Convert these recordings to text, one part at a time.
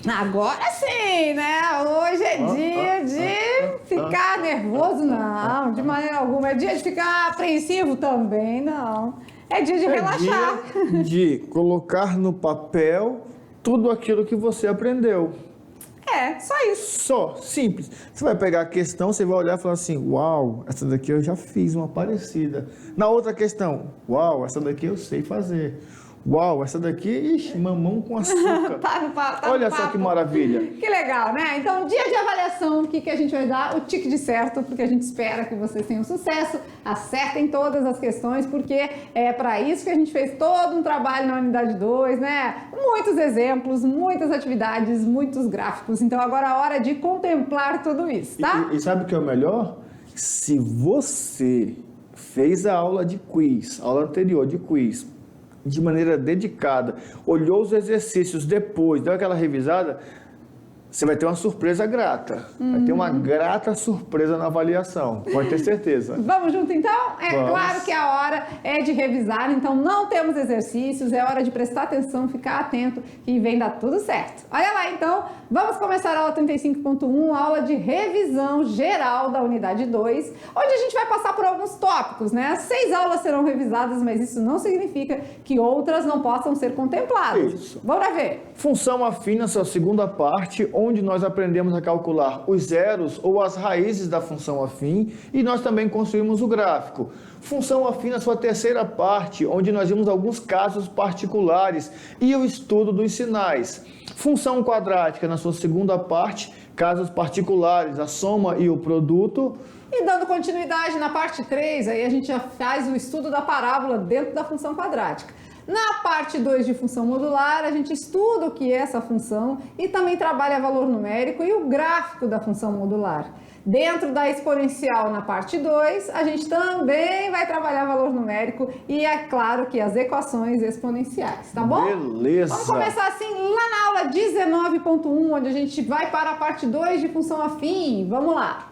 Agora sim, né? Hoje é dia de ficar nervoso, não, de maneira alguma. É dia de ficar apreensivo também, não. É dia de relaxar. Dia de colocar no papel tudo aquilo que você aprendeu. É, só isso. Só, simples. Você vai pegar a questão, você vai olhar e falar assim, uau, essa daqui eu já fiz uma parecida. Na outra questão, uau, essa daqui eu sei fazer. Uau, essa daqui, ixi, mamão com açúcar. Olha só que maravilha. Que legal, né? Então, dia de avaliação, o que a gente vai dar? O tique de certo, porque a gente espera que vocês tenham sucesso, acertem todas as questões, porque é para isso que a gente fez todo um trabalho na unidade 2, né? Muitos exemplos, muitas atividades, muitos gráficos. Então, agora é a hora de contemplar tudo isso, tá? E sabe o que é o melhor? Se você fez a aula de quiz, a aula anterior de quiz, de maneira dedicada, olhou os exercícios depois, deu aquela revisada, você vai ter uma surpresa grata. Vai ter uma grata surpresa na avaliação, pode ter certeza. Vamos junto então? Vamos. Claro que a hora é de revisar, então não temos exercícios, é hora de prestar atenção, ficar atento e vem dar tudo certo. Olha lá então, vamos começar a aula 35.1, aula de revisão geral da unidade 2, onde a gente vai passar por alguns tópicos, né? 6 aulas serão revisadas, mas isso não significa que outras não possam ser contempladas. Isso. Bora ver. Função afim, na sua segunda parte, onde nós aprendemos a calcular os zeros ou as raízes da função afim e nós também construímos o gráfico. Função afim, na sua terceira parte, onde nós vimos alguns casos particulares e o estudo dos sinais. Função quadrática, na sua segunda parte, casos particulares, a soma e o produto. E dando continuidade na parte 3, aí a gente já faz o estudo da parábola dentro da função quadrática. Na parte 2 de função modular, a gente estuda o que é essa função e também trabalha valor numérico e o gráfico da função modular. Dentro da exponencial, na parte 2, a gente também vai trabalhar valor numérico e é claro que as equações exponenciais, tá bom? Beleza! Vamos começar assim lá na aula 19.1, onde a gente vai para a parte 2 de função afim. Vamos lá!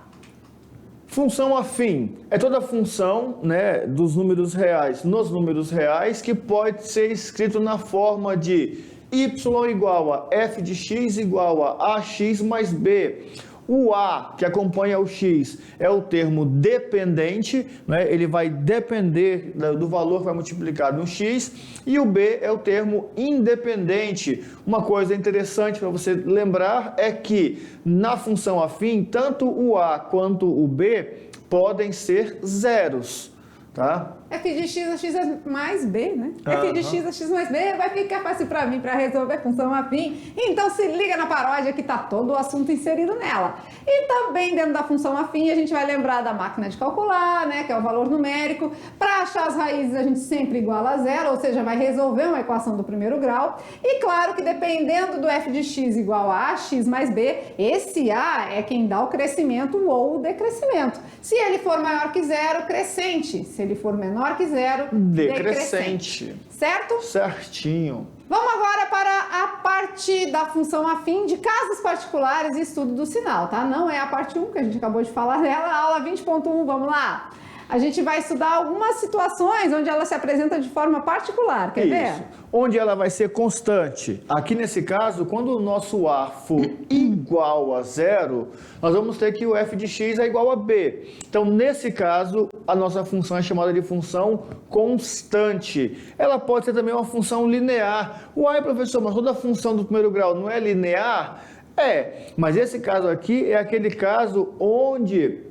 Função afim é toda função, né, dos números reais nos números reais que pode ser escrito na forma de y igual a f de x igual a ax mais b. O a, que acompanha o x, é o termo dependente, né? Ele vai depender do valor que vai multiplicar no x, e o b é o termo independente. Uma coisa interessante para você lembrar é que na função afim, tanto o a quanto o b podem ser zeros, tá? F de x a x é mais b, né? F de x a x mais b vai ficar fácil para mim para resolver função afim. Então se liga na paródia que tá todo o assunto inserido nela. E também dentro da função afim a gente vai lembrar da máquina de calcular, né? Que é o valor numérico. Para achar as raízes a gente sempre iguala a zero, ou seja, vai resolver uma equação do primeiro grau. E claro que dependendo do f de x igual a ax mais b, esse a é quem dá o crescimento ou o decrescimento. Se ele for maior que zero, crescente. Se ele for menor que zero, decrescente. Certo? Certinho. Vamos agora para a parte da função afim de casos particulares e estudo do sinal, tá? Não é a parte 1 que a gente acabou de falar dela, aula 20.1, vamos lá. A gente vai estudar algumas situações onde ela se apresenta de forma particular, quer ver? Isso. Onde ela vai ser constante. Aqui nesse caso, quando o nosso A for igual a zero, nós vamos ter que o f de x é igual a b. Então, nesse caso, a nossa função é chamada de função constante. Ela pode ser também uma função linear. Uai, professor, mas toda função do primeiro grau não é linear? É, mas esse caso aqui é aquele caso onde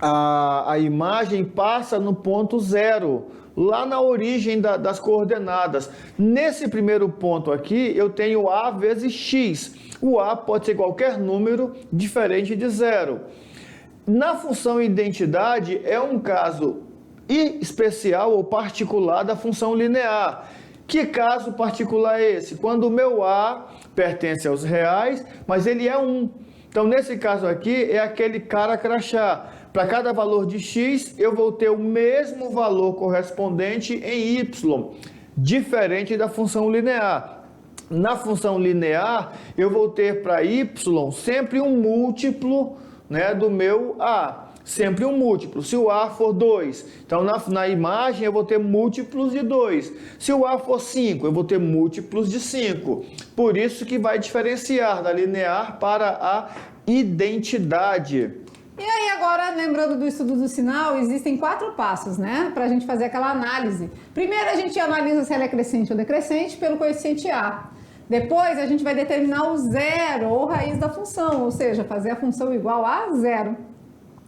a imagem passa no ponto zero, lá na origem das coordenadas. Nesse primeiro ponto aqui, eu tenho A vezes X. O A pode ser qualquer número diferente de zero. Na função identidade, é um caso especial ou particular da função linear. Que caso particular é esse? Quando o meu A pertence aos reais, mas ele é 1. Então, nesse caso aqui, é aquele cara crachá. Para cada valor de x, eu vou ter o mesmo valor correspondente em y, diferente da função linear. Na função linear, eu vou ter para y sempre um múltiplo, né, do meu a. Sempre um múltiplo. Se o a for 2, então na imagem eu vou ter múltiplos de 2. Se o a for 5, eu vou ter múltiplos de 5. Por isso que vai diferenciar da linear para a identidade. E aí agora, lembrando do estudo do sinal, existem 4 passos, né, para a gente fazer aquela análise. Primeiro a gente analisa se ela é crescente ou decrescente pelo coeficiente a. Depois a gente vai determinar o zero ou raiz da função, ou seja, fazer a função igual a zero.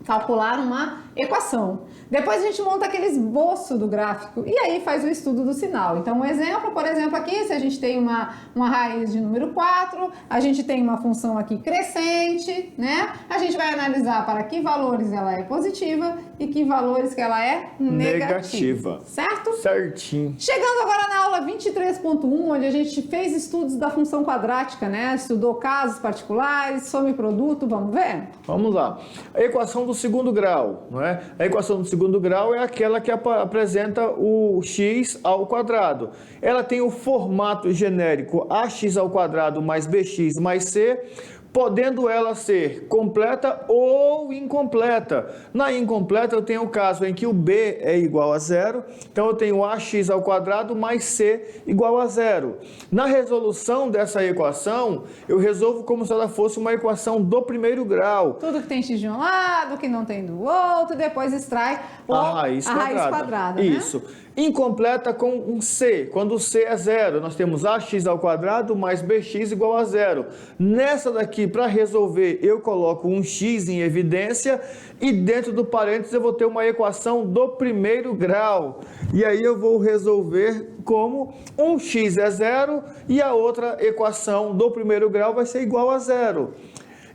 Calcular uma equação. Depois a gente monta aquele esboço do gráfico e aí faz o estudo do sinal. Então, um exemplo, por exemplo, aqui, se a gente tem uma raiz de número 4, a gente tem uma função aqui crescente, né? A gente vai analisar para que valores ela é positiva e que valores que ela é negativa. Certo? Certinho. Chegando agora na aula 23.1, onde a gente fez estudos da função quadrática, né? Estudou casos particulares, soma e produto, vamos ver? Vamos lá. A equação do segundo grau, não é? A equação do segundo grau é aquela que apresenta o x ao quadrado. Ela tem o formato genérico ax ao quadrado mais bx mais c, podendo ela ser completa ou incompleta. Na incompleta eu tenho o caso em que o b é igual a zero, então eu tenho ax ao quadrado mais c igual a zero. Na resolução dessa equação, eu resolvo como se ela fosse uma equação do primeiro grau. Tudo que tem x de um lado, que não tem do outro, depois extrai a raiz quadrada. Né? Isso. Incompleta com um c. Quando o c é zero, nós temos ax ao quadrado mais bx igual a zero. Nessa daqui, para resolver, eu coloco um x em evidência e dentro do parênteses eu vou ter uma equação do primeiro grau. E aí eu vou resolver como um x é zero e a outra equação do primeiro grau vai ser igual a zero.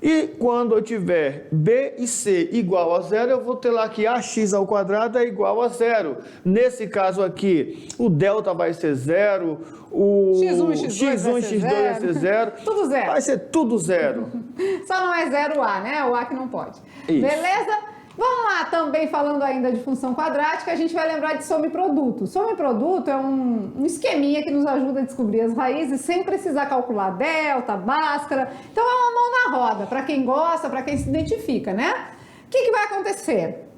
E quando eu tiver b e c igual a zero, eu vou ter lá que ax ao quadrado é igual a zero. Nesse caso aqui, o delta vai ser zero, o x1, x2 vai ser zero. Tudo zero. Vai ser tudo zero. Só não é zero a, né? O a que não pode. Isso. Beleza? Vamos lá, também falando ainda de função quadrática, a gente vai lembrar de soma e produto. Soma e produto é um esqueminha que nos ajuda a descobrir as raízes sem precisar calcular delta, bhaskara. Então é uma mão na roda, para quem gosta, para quem se identifica, né? O que vai acontecer?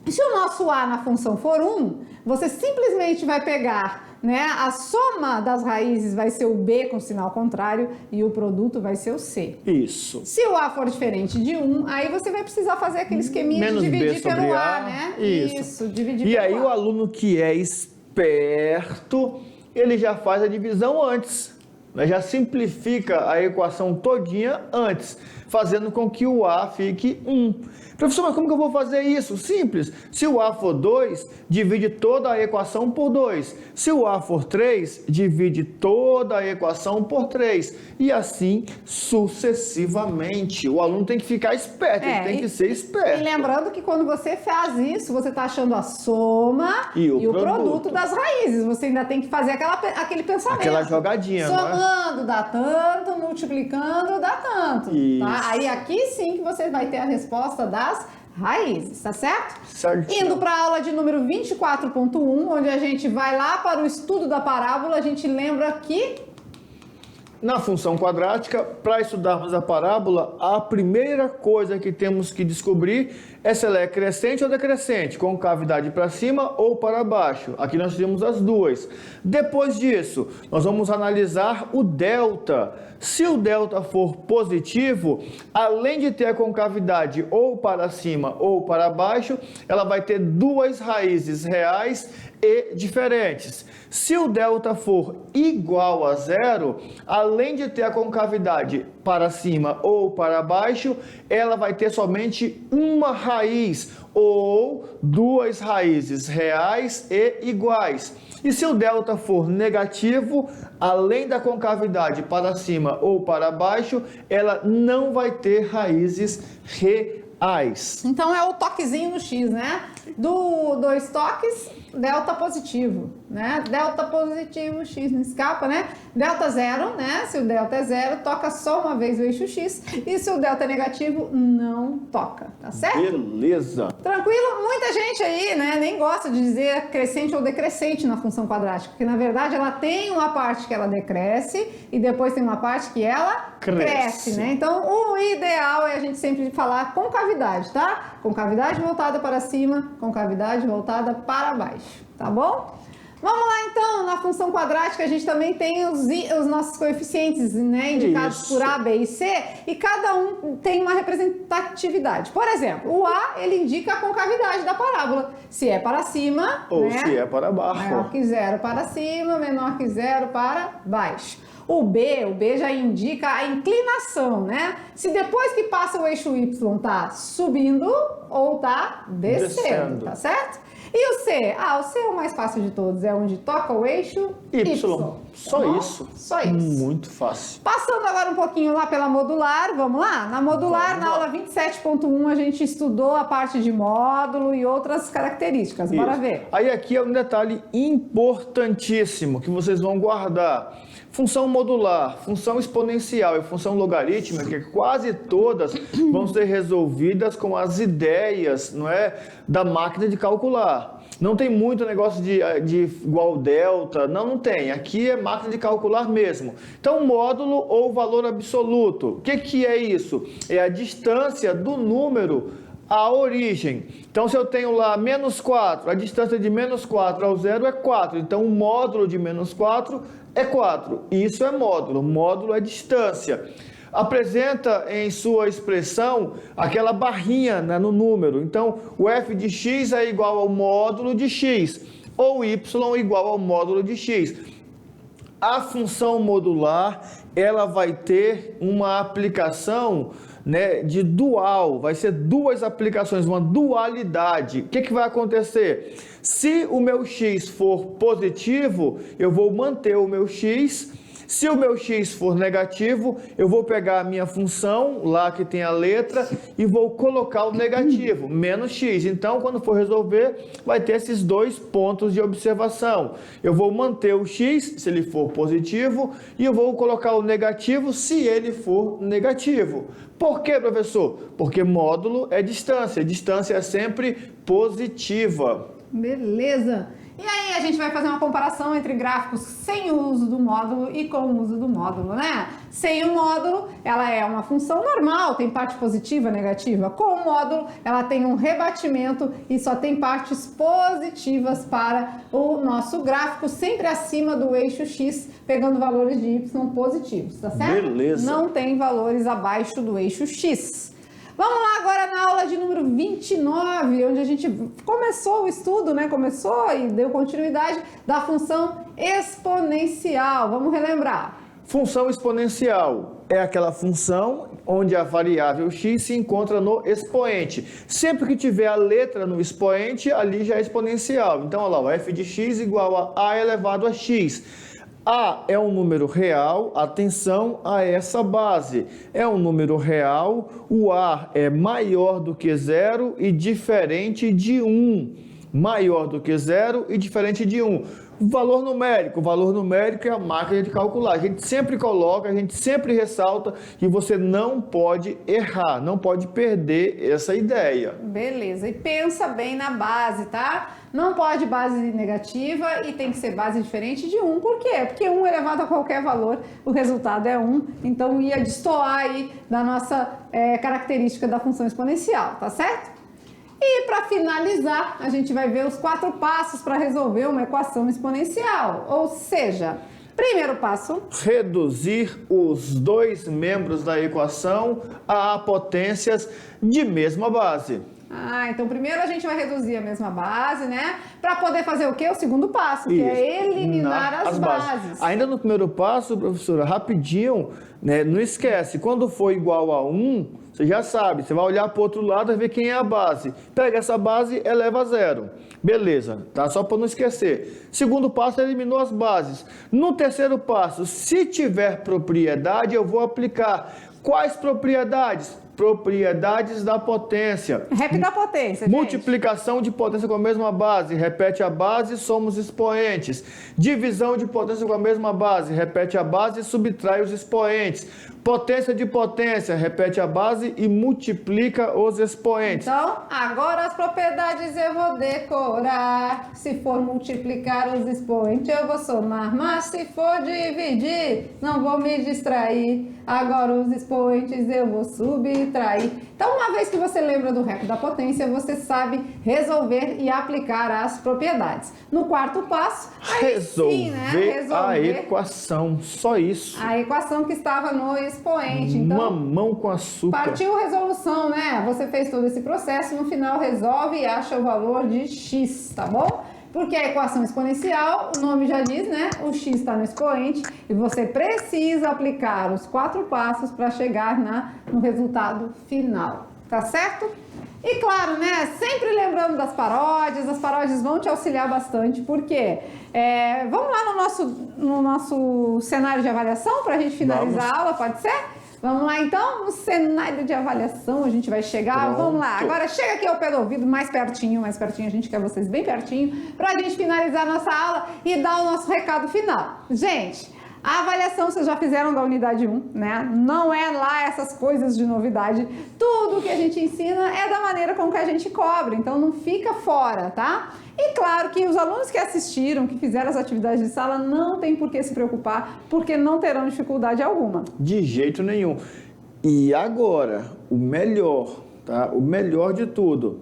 Se o nosso a na função for 1, você simplesmente vai pegar, né, a soma das raízes vai ser o b com sinal contrário e o produto vai ser o c. Isso. Se o a for diferente de 1, aí você vai precisar fazer aquele esqueminha menos de dividir b sobre pelo a, né? Isso, dividir e pelo aí a. o aluno que é esperto, ele já faz a divisão antes. Já simplifica a equação todinha antes, fazendo com que o a fique 1. Professor, mas como que eu vou fazer isso? Simples. Se o a for 2, divide toda a equação por 2. Se o a for 3, divide toda a equação por 3. E assim sucessivamente. O aluno tem que ficar esperto, ele tem que ser esperto. E lembrando que quando você faz isso, você está achando a soma e o produto das raízes. Você ainda tem que fazer aquele pensamento. Aquela jogadinha, somando dá tanto, multiplicando dá tanto. Tá? Aí aqui sim que você vai ter a resposta das raízes, tá certo? Certinho. Indo para a aula de número 24.1, onde a gente vai lá para o estudo da parábola, a gente lembra que na função quadrática, para estudarmos a parábola, a primeira coisa que temos que descobrir é se ela é crescente ou decrescente, com cavidade para cima ou para baixo. Aqui nós temos as duas. Depois disso, nós vamos analisar o delta. Se o delta for positivo, além de ter a concavidade ou para cima ou para baixo, ela vai ter duas raízes reais e diferentes. Se o delta for igual a zero, além de ter a concavidade para cima ou para baixo, ela vai ter somente uma raiz ou duas raízes reais e iguais. E se o delta for negativo, além da concavidade para cima ou para baixo, ela não vai ter raízes reais. Então é o toquezinho no X, né? Dois toques, delta positivo, né? Delta positivo, x não escapa, né? Delta zero, né? Se o delta é zero, toca só uma vez o eixo x. E se o delta é negativo, não toca, tá certo? Beleza. Tranquilo? Muita gente aí, né, nem gosta de dizer crescente ou decrescente na função quadrática, porque na verdade ela tem uma parte que ela decresce e depois tem uma parte que ela cresce, né? Então, o ideal é a gente sempre falar concavidade, tá? Concavidade voltada para cima, concavidade voltada para baixo, tá bom? Vamos lá então, na função quadrática a gente também tem os nossos coeficientes, né, indicados por A, B e C, e cada um tem uma representatividade. Por exemplo, o A, ele indica a concavidade da parábola, se é para cima, ou né, se é para baixo. Maior que zero para cima, menor que zero para baixo. O B já indica a inclinação, né? Se depois que passa o eixo Y tá subindo ou tá descendo, tá certo? E o C? O C é o mais fácil de todos, é onde toca o eixo Y. Só tá isso. Só isso. Muito fácil. Passando agora um pouquinho lá pela modular, vamos lá? Na modular, na aula 27.1, a gente estudou a parte de módulo e outras características. Bora ver. Aí aqui é um detalhe importantíssimo que vocês vão guardar. Função modular, função exponencial e função logarítmica, que quase todas vão ser resolvidas com as ideias, não é, da máquina de calcular. Não tem muito negócio de igual delta, não tem. Aqui é máquina de calcular mesmo. Então, módulo ou valor absoluto. O que é isso? É a distância do número à origem. Então, se eu tenho lá menos 4, a distância de menos 4 ao zero é 4. Então, o módulo de menos 4 é 4. Isso é módulo. Módulo é distância. Apresenta em sua expressão aquela barrinha, né, no número. Então, o f de x é igual ao módulo de x, ou y igual ao módulo de x. A função modular, ela vai ter uma aplicação, né, de dual, vai ser duas aplicações, uma dualidade. O que vai acontecer? Se o meu x for positivo, eu vou manter o meu x. Se o meu x for negativo, eu vou pegar a minha função, lá que tem a letra, e vou colocar o negativo, menos x. Então, quando for resolver, vai ter esses dois pontos de observação. Eu vou manter o x, se ele for positivo, e eu vou colocar o negativo, se ele for negativo. Por quê, professor? Porque módulo é distância. Distância é sempre positiva. Beleza! E aí a gente vai fazer uma comparação entre gráficos sem o uso do módulo e com o uso do módulo, né? Sem o módulo, ela é uma função normal, tem parte positiva, negativa. Com o módulo, ela tem um rebatimento e só tem partes positivas para o nosso gráfico, sempre acima do eixo X, pegando valores de Y positivos, tá certo? Beleza. Não tem valores abaixo do eixo X. Vamos lá agora na aula de número 29, onde a gente começou o estudo, né? Começou e deu continuidade da função exponencial. Vamos relembrar. Função exponencial é aquela função onde a variável x se encontra no expoente. Sempre que tiver a letra no expoente, ali já é exponencial. Então, olha lá, o f de x igual a elevado a x. A é um número real, atenção a essa base. É um número real, o A é maior do que zero e diferente de 1. Maior do que zero e diferente de 1. Valor numérico é a máquina de calcular. A gente sempre coloca, a gente sempre ressalta que você não pode errar, não pode perder essa ideia. Beleza, e pensa bem na base, tá? Não pode base negativa e tem que ser base diferente de 1. Por quê? Porque 1 elevado a qualquer valor, o resultado é 1. Então ia destoar aí da nossa característica da função exponencial, tá certo? E para finalizar, a gente vai ver os 4 passos para resolver uma equação exponencial. Ou seja, primeiro passo: reduzir os dois membros da equação a potências de mesma base. Então primeiro a gente vai reduzir a mesma base, né? Para poder fazer o quê? O segundo passo, que é eliminar as bases. Ainda no primeiro passo, professora, rapidinho, né? Não esquece, quando for igual a 1, você já sabe, você vai olhar para o outro lado e ver quem é a base. Pega essa base, eleva a zero. Beleza, tá? Só para não esquecer. Segundo passo, eliminou as bases. No terceiro passo, se tiver propriedade, eu vou aplicar. Quais propriedades? propriedades da potência. Rep da potência, gente. Multiplicação de potência com a mesma base, repete a base, somos expoentes. Divisão de potência com a mesma base, repete a base e subtrai os expoentes. Potência de potência, repete a base e multiplica os expoentes. Então, agora as propriedades eu vou decorar. Se for multiplicar os expoentes, eu vou somar. Mas se for dividir, não vou me distrair. Agora os expoentes eu vou subtrair. Então, uma vez que você lembra do rep da potência, você sabe resolver e aplicar as propriedades. No quarto passo, resolver a equação. Só isso. A equação que estava no expoente. Então, mamão com açúcar. Partiu resolução, né? Você fez todo esse processo, no final resolve e acha o valor de x, tá bom? Porque a equação exponencial, o nome já diz, né? O x está no expoente e você precisa aplicar os 4 passos para chegar no resultado final, tá certo? E claro, né? Sempre lembrando das paródias, as paródias vão te auxiliar bastante, porque vamos lá no nosso cenário de avaliação para a gente finalizar a aula, pode ser? Vamos lá então, no cenário de avaliação a gente vai chegar, Pronto. Vamos lá, agora chega aqui ao pé do ouvido, mais pertinho, a gente quer vocês bem pertinho, para a gente finalizar a nossa aula e dar o nosso recado final. Gente, a avaliação vocês já fizeram da unidade 1, né? Não é lá essas coisas de novidade, tudo que a gente ensina é da maneira com que a gente cobra, então não fica fora, tá? E claro que os alunos que assistiram, que fizeram as atividades de sala, não tem por que se preocupar, porque não terão dificuldade alguma. De jeito nenhum. E agora, o melhor, tá? O melhor de tudo.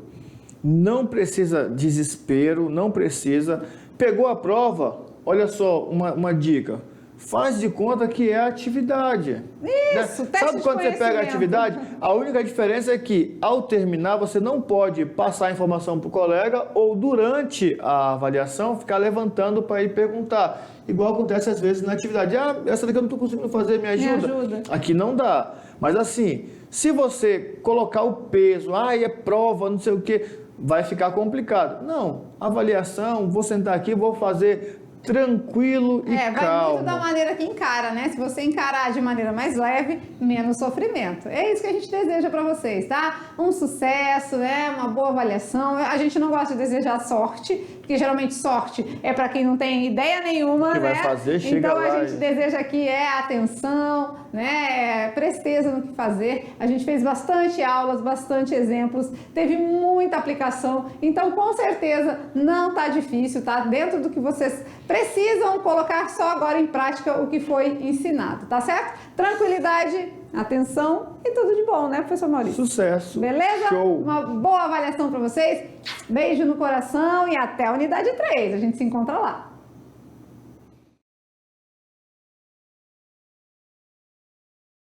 Não precisa desespero, não precisa. Pegou a prova? Olha só, uma dica. Faz de conta que é atividade. Isso, né? teste Sabe quando de você pega a conhecimento. atividade? A única diferença é que, ao terminar, você não pode passar a informação para o colega ou, durante a avaliação, ficar levantando para ir perguntar. Igual acontece às vezes na atividade. Ah, essa daqui eu não estou conseguindo fazer, me ajuda? Me ajuda. Aqui não dá. Mas assim, se você colocar o peso, é prova, não sei o quê, vai ficar complicado. Não, avaliação, vou sentar aqui, vou fazer tranquilo e calmo. Vai muito da maneira que encara, né? Se você encarar de maneira mais leve, menos sofrimento. É isso que a gente deseja para vocês, tá? Um sucesso, né? Uma boa avaliação. A gente não gosta de desejar sorte, porque geralmente sorte é para quem não tem ideia nenhuma, que né? vai fazer, chega então lá a gente deseja aqui atenção, né? Presteza no que fazer. A gente fez bastante aulas, bastante exemplos, teve muita aplicação. Então, com certeza, não tá difícil, tá? Dentro do que vocês precisam colocar só agora em prática o que foi ensinado, tá certo? Tranquilidade, atenção e tudo de bom, né, professor Maurício? Sucesso. Beleza? Show. Uma boa avaliação para vocês. Beijo no coração e até a unidade 3. A gente se encontra lá.